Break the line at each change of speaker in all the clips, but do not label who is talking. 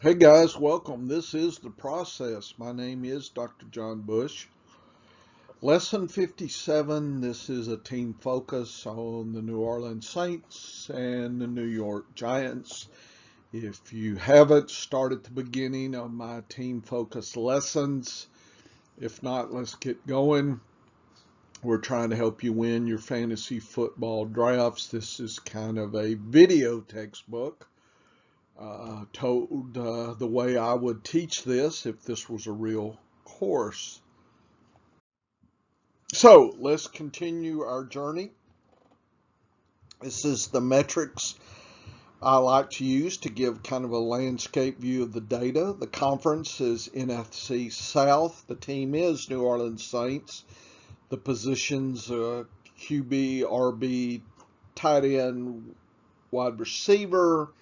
Hey guys, welcome. This is The Process. My name is Dr. John Bush. Lesson 57. This is a team focus on the New Orleans Saints and the New York Giants. If you haven't, start at the beginning of my team focus lessons. If not, let's get going. We're trying to help you win your fantasy football drafts. This is kind of a video textbook. Told the way I would teach this if this was a real course. So let's continue our journey. This is the metrics I like to use to give kind of a landscape view of the data. The conference is NFC South. The team is New Orleans Saints. The positions QB, RB, tight end, wide receiver.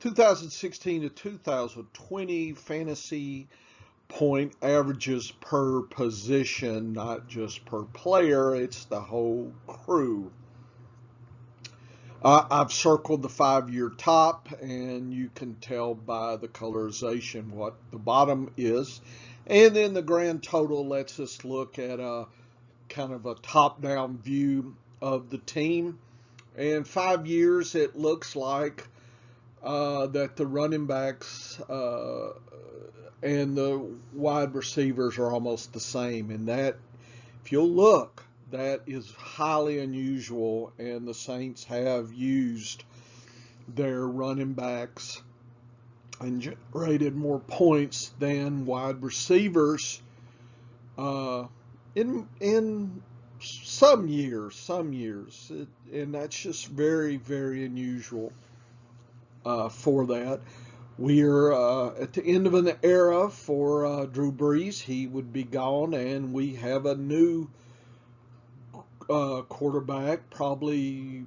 2016 to 2020 fantasy point averages per position, not just per player. It's the whole crew. I've circled the 5-year top, and you can tell by the colorization what the bottom is. And then the grand total lets us look at a kind of a top-down view of the team. And 5 years, it looks like that the running backs and the wide receivers are almost the same. And that, if you'll look, that is highly unusual. And the Saints have used their running backs and generated more points than wide receivers in some years, and that's just very, very unusual for that. We're at the end of an era for Drew Brees. He would be gone, and we have a new quarterback, probably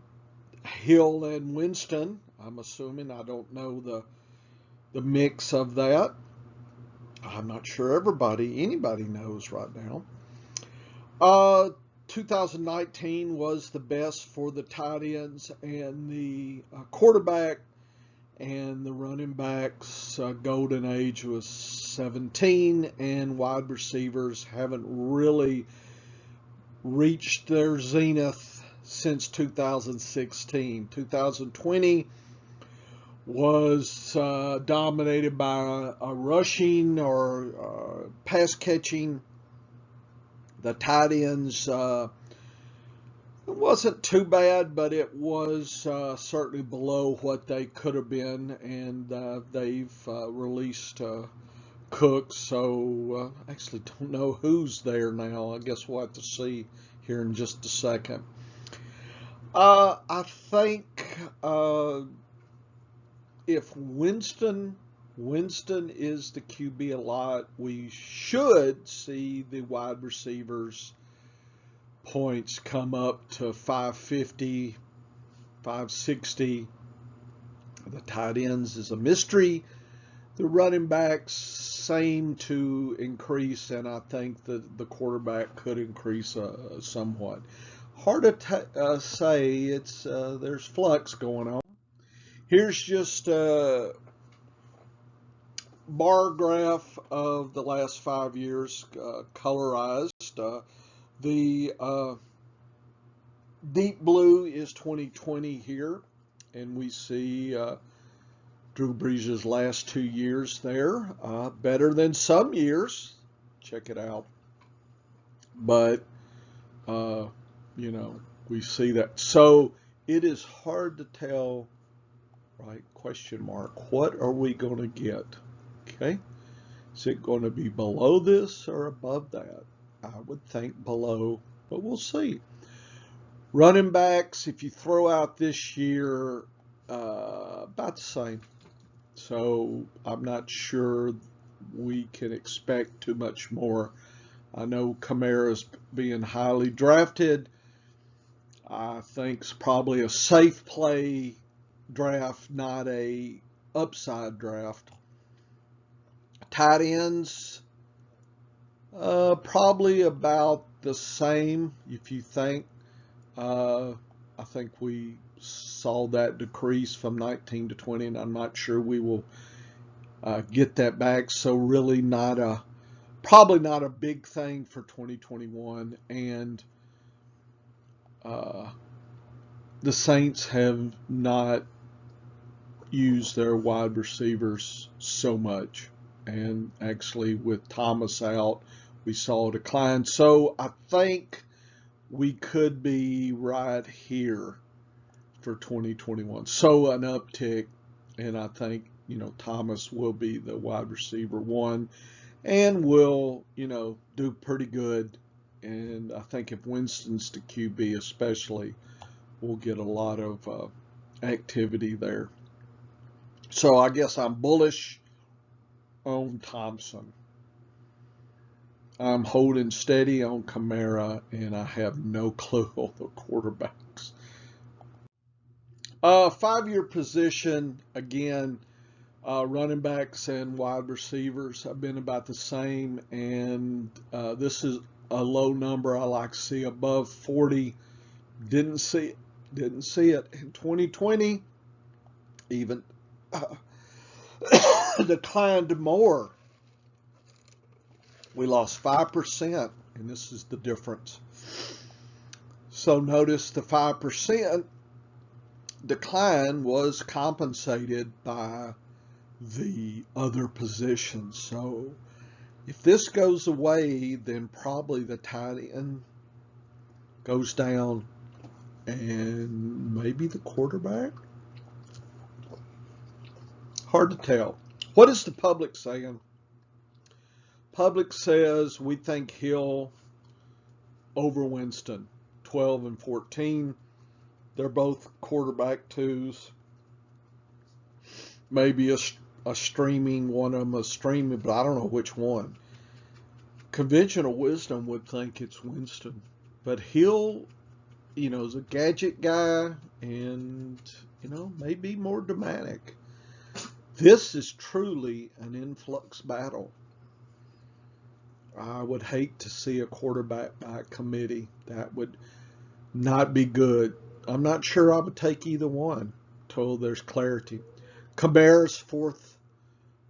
Hill and Winston. I'm assuming. I don't know the mix of that. I'm not sure anybody knows right now. Uh, 2019 was the best for the tight ends and the quarterback. And the running backs' golden age was 17, and wide receivers haven't really reached their zenith since 2016. 2020 was dominated by a rushing or pass catching. The tight ends, it wasn't too bad, but it was certainly below what they could have been, and they've released Cook, so I actually don't know who's there now. I guess we'll have to see here in just a second. I think if Winston is the QB a lot, we should see the wide receivers points come up to 550, 560. The tight ends is a mystery. The running backs seem to increase, and I think that the quarterback could increase somewhat. Hard to say. It's there's flux going on. Here's just a bar graph of the last 5 years, colorized. The deep blue is 2020 here, and we see Drew Brees' last 2 years there. Better than some years. Check it out. But, uh, we see that. So it is hard to tell, right? Question mark. What are we going to get? Okay. Is it going to be below this or above that? I would think below, but we'll see. Running backs, if you throw out this year, about the same. So I'm not sure we can expect too much more. I know Kamara's being highly drafted. I think it's probably a safe play draft, not a upside draft. Tight ends, probably about the same, if you think. I think we saw that decrease from 19 to 20, and I'm not sure we will get that back. So really probably not a big thing for 2021. And the Saints have not used their wide receivers so much. And actually with Thomas out, we saw a decline. So I think we could be right here for 2021. So an uptick, and I think, Thomas will be the wide receiver one and will, do pretty good. And I think if Winston's the QB especially, we'll get a lot of activity there. So I guess I'm bullish on Thompson. I'm holding steady on Kamara, and I have no clue on the quarterbacks. 5-year position, again, running backs and wide receivers have been about the same, and this is a low number. I like to see above 40. Didn't see it. Didn't see it in 2020. Even declined more. We lost 5%, and this is the difference. So notice the 5% decline was compensated by the other positions. So if this goes away, then probably the tight end goes down, and maybe the quarterback. Hard to tell. What is the public saying? Public says we think Hill over Winston, 12 and 14. They're both quarterback twos. Maybe a streaming, one of them a streaming, but I don't know which one. Conventional wisdom would think it's Winston. But Hill, is a gadget guy and, may be more dramatic. This is truly an influx battle. I would hate to see a quarterback by committee. That would not be good. I'm not sure I would take either one until there's clarity. Kamara's fourth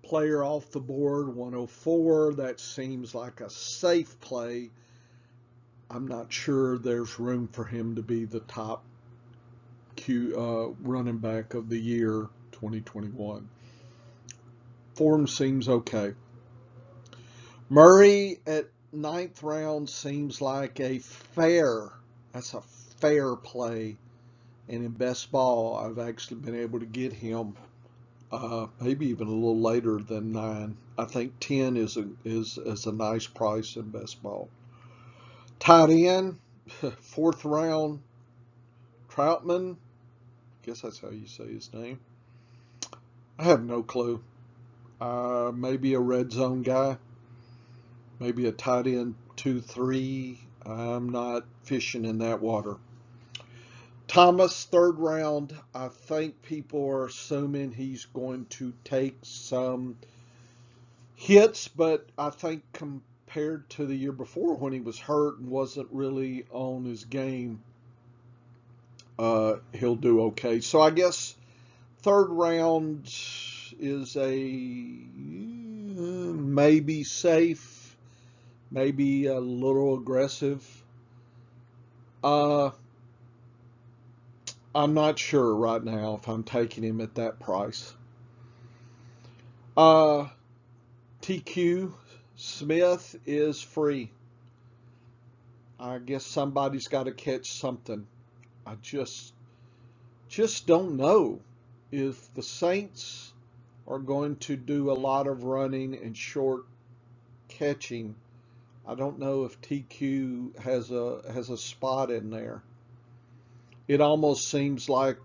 player off the board, 104. That seems like a safe play. I'm not sure there's room for him to be the top running back of the year 2021. Form seems okay. Murray at 9th round seems like that's a fair play. And in best ball, I've actually been able to get him maybe even a little later than 9. I think 10 is a nice price in best ball. Tight end, 4th round, Troutman. I guess that's how you say his name. I have no clue. Maybe a red zone guy. Maybe a tight end 2-3. I'm not fishing in that water. Thomas, 3rd round. I think people are assuming he's going to take some hits, but I think compared to the year before when he was hurt and wasn't really on his game, he'll do okay. So I guess 3rd round is a maybe safe, maybe a little aggressive. I'm not sure right now if I'm taking him at that price. TQ Smith is free. I guess somebody's got to catch something. I just don't know if the Saints are going to do a lot of running and short catching. I don't know if TQ has a spot in there. It almost seems like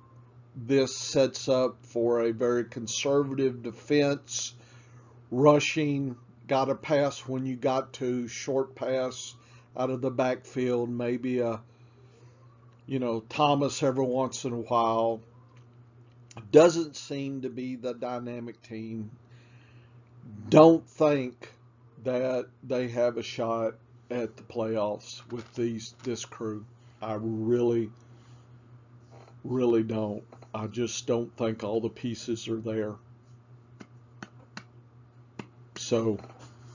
this sets up for a very conservative defense, rushing, got to pass when you got to, short pass out of the backfield, maybe Thomas every once in a while. Doesn't seem to be the dynamic team. Don't think that they have a shot at the playoffs with this crew. I really don't. I just don't think all the pieces are there. So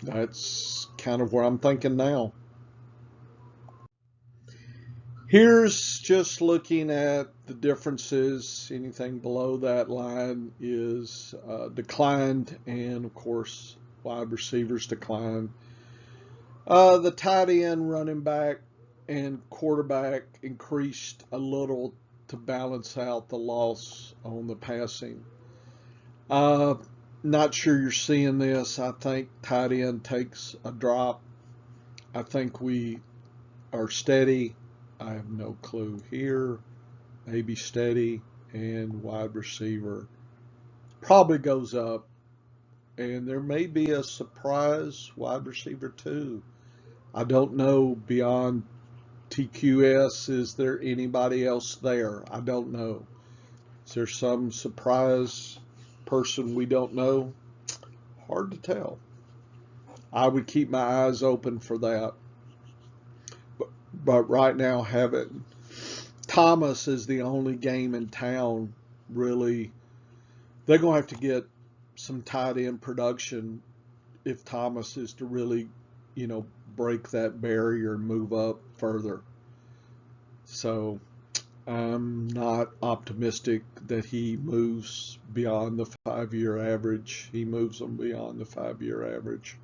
that's kind of where I'm thinking now. Here's just looking at the differences. Anything below that line is declined, and of course, wide receivers declined. The tight end, running back, and quarterback increased a little to balance out the loss on the passing. Not sure you're seeing this. I think tight end takes a drop. I think we are steady. I have no clue here. Maybe steady, and wide receiver probably goes up. And there may be a surprise wide receiver too. I don't know beyond TQS. Is there anybody else there? I don't know. Is there some surprise person we don't know? Hard to tell. I would keep my eyes open for that. But right now, having Thomas is the only game in town, really. They're going to have to get some tight end production if Thomas is to really, break that barrier and move up further. So I'm not optimistic that he moves beyond the 5-year average. He moves them beyond the 5-year average.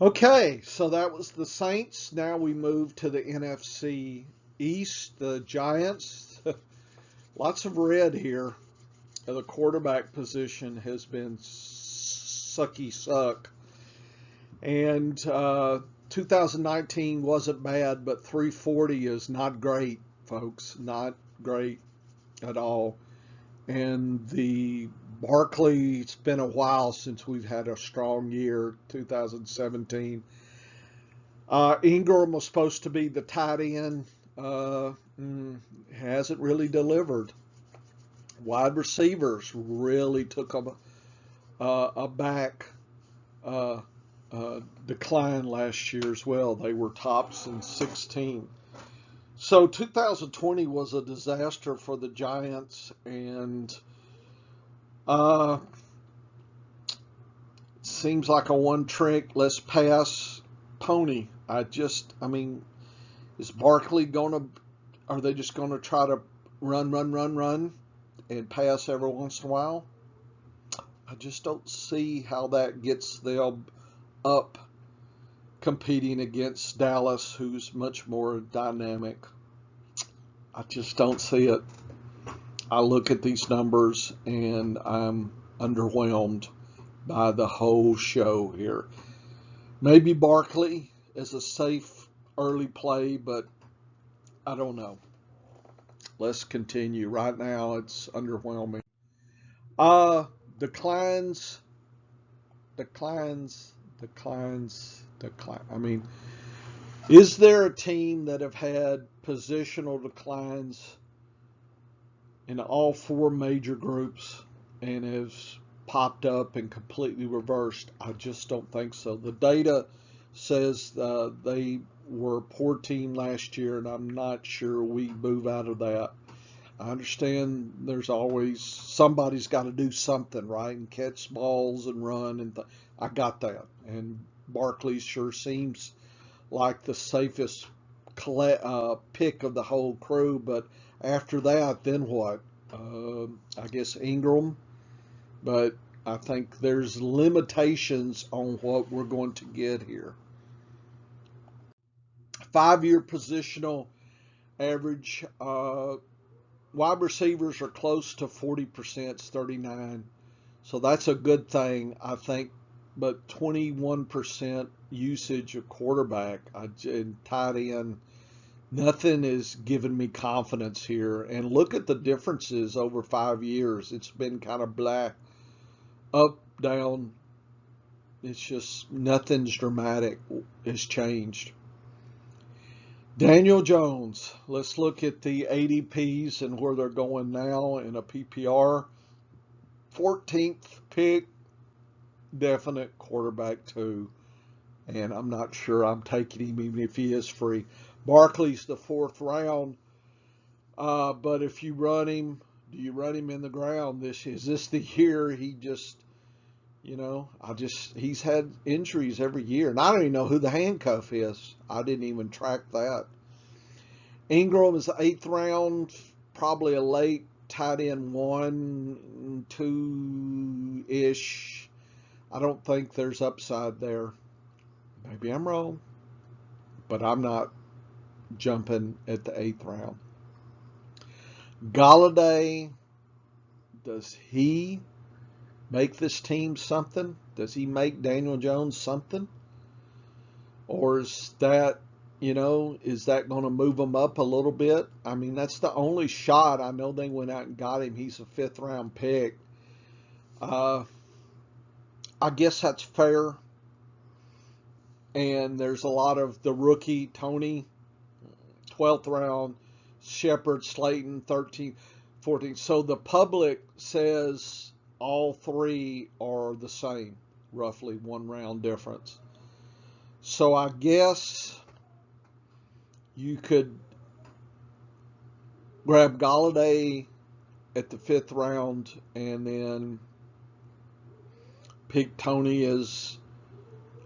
Okay, so that was the Saints. Now we move to the NFC East, the Giants. Lots of red here. The quarterback position has been sucky suck. And 2019 wasn't bad, but 340 is not great, folks. Not great at all. And the Barkley, it's been a while since we've had a strong year, 2017. Ingram was supposed to be the tight end. Hasn't really delivered. Wide receivers really took a back decline last year as well. They were tops in 16. So 2020 was a disaster for the Giants, and seems like a one trick, let's pass pony. Is Barkley are they just gonna try to run and pass every once in a while? I just don't see how that gets them up competing against Dallas, who's much more dynamic. I just don't see it. I look at these numbers and I'm underwhelmed by the whole show here. Maybe Barkley is a safe early play, but I don't know. Let's continue. Right now, it's underwhelming. Declines. Is there a team that have had positional declines in all 4 major groups and has popped up and completely reversed? I just don't think so. The data says they were a poor team last year, and I'm not sure we move out of that. I understand there's always somebody's got to do something, right, and catch balls and run, and I got that. And Barkley sure seems like the safest pick of the whole crew, but after that, then what? I guess Ingram, but I think there's limitations on what we're going to get here. 5-year positional average. Wide receivers are close to 40%, it's 39. So that's a good thing, I think. But 21% usage of quarterback and tight end, nothing is giving me confidence here. And look at the differences over 5 years. It's been kind of black, up, down. It's just nothing's dramatic has changed. Daniel Jones. Let's look at the ADPs and where they're going now in a PPR. 14th pick, definite quarterback 2. And I'm not sure I'm taking him even if he is free. Barkley's the 4th round. But if you run him, do you run him in the ground? Is this the year he just You know, he's had injuries every year, and I don't even know who the handcuff is. I didn't even track that. Ingram is the 8th round, probably a late tight end 1, 2-ish. I don't think there's upside there. Maybe I'm wrong, but I'm not jumping at the 8th round. Galladay, does he make this team something? Does he make Daniel Jones something? Or is that, is that going to move him up a little bit? I mean, that's the only shot. I know they went out and got him. He's a 5th round pick. I guess that's fair. And there's a lot of the rookie, Tony, 12th round, Shepard, Slayton, 13, 14. So the public says all three are the same, roughly 1 round difference. So I guess you could grab Galladay at the 5th round and then pick Tony as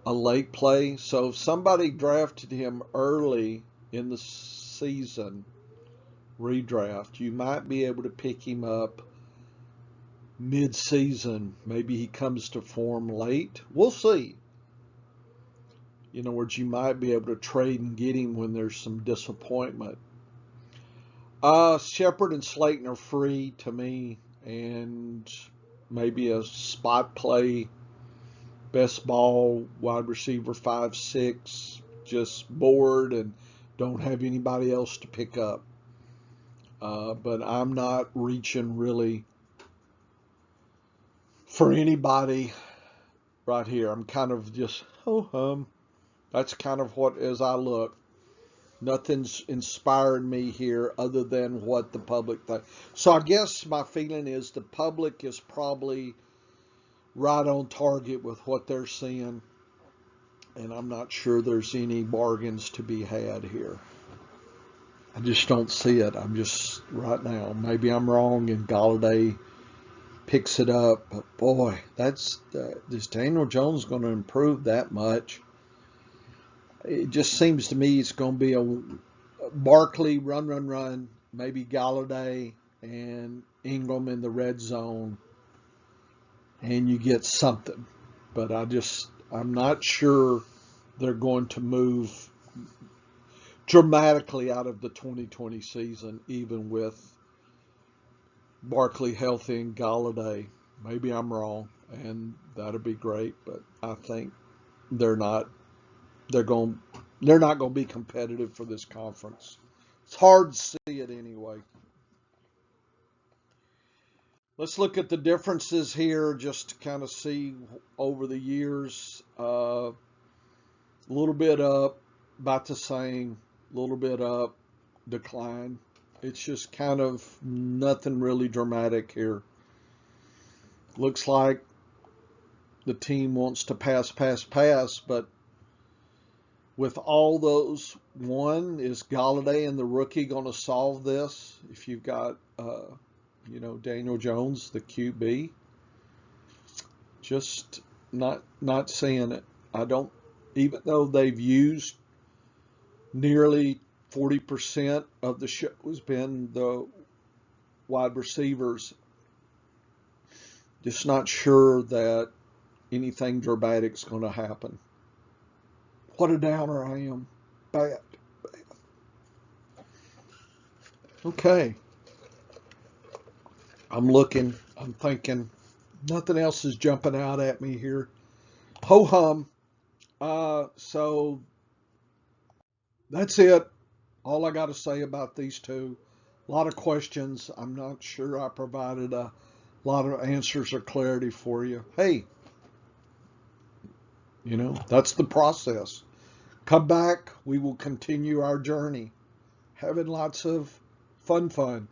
a late play. So if somebody drafted him early in the season, redraft, you might be able to pick him up mid-season. Maybe he comes to form late. We'll see. In other words, you might be able to trade and get him when there's some disappointment. Shepard and Slayton are free to me, and maybe a spot play, best ball, wide receiver 5, 6, just bored and don't have anybody else to pick up. But I'm not reaching really for anybody right here. I'm kind of just, that's kind of what, as I look, nothing's inspired me here other than what the public thinks. So I guess my feeling is the public is probably right on target with what they're seeing, and I'm not sure there's any bargains to be had here. I just don't see it. I'm just, right now, maybe I'm wrong and Galladay picks it up, but boy, is Daniel Jones going to improve that much? It just seems to me it's going to be a Barkley run, maybe Galladay and Ingram in the red zone, and you get something. But I'm not sure they're going to move dramatically out of the 2020 season, even with Barkley healthy and Galladay. Maybe I'm wrong, and that'd be great, but I think they're not going to be competitive for this conference. It's hard to see it anyway. Let's look at the differences here just to kind of see over the years. A little bit up, about the same, a little bit up, decline. It's just kind of nothing really dramatic here. Looks like the team wants to pass, but with all those, one, is Galladay and the rookie going to solve this? If you've got, Daniel Jones, the QB, just not seeing it. I don't, even though they've used nearly 40% of the show has been the wide receivers, just not sure that anything dramatic is going to happen. What a downer I am. Bad. Okay. I'm looking. I'm thinking. Nothing else is jumping out at me here. Ho-hum. So that's it. All I got to say about these two. A lot of questions. I'm not sure I provided a lot of answers or clarity for you. Hey, that's the process. Come back. We will continue our journey. Having lots of fun.